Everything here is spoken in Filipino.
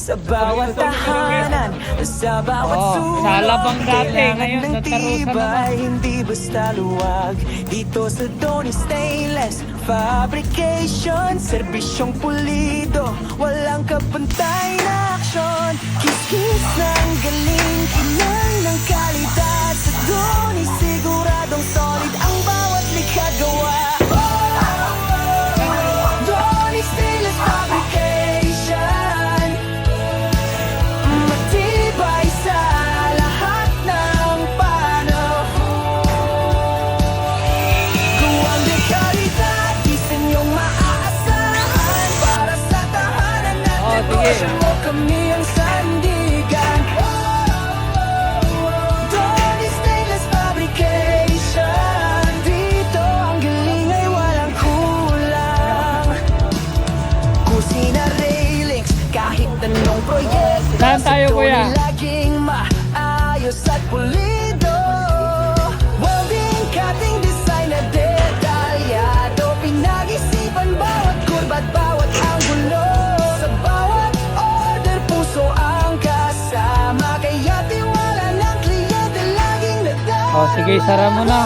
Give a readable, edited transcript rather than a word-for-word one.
Sa bawat tahanan, sa bawat sulok, sa Alabang dati, kailangan ngayon ng sa Tarusan tibay, naman. hindi basta luwag. Dito sa Doni Stainless Fabrication, serbisyong pulido, walang kapantay na aksyon. Kiss-kiss ng galing, kinang ng kalidad. Sa Doni siguradong solid ang bawat likha gawa. Doni Stainless Fabrication, matibay sa lahat ng panahon. Kuwang de kalidad, disenyong maaasahan. Para sa tahanan at negosyo mo, kami ang sandigan. Doni Stainless Fabrication, dito ang galing ay walang kulang. Kusina railings, kahit anong proyekto, Saan tayo, kuya? Doni laging maayos at pulido. Welding, cutting, design na detalyado, pinag-isipan bawat kurba at bawat anggulo. Sa bawat order, puso ang kasama, kaya tiwala ng kliyente laging nadama. Sige, sara mo na.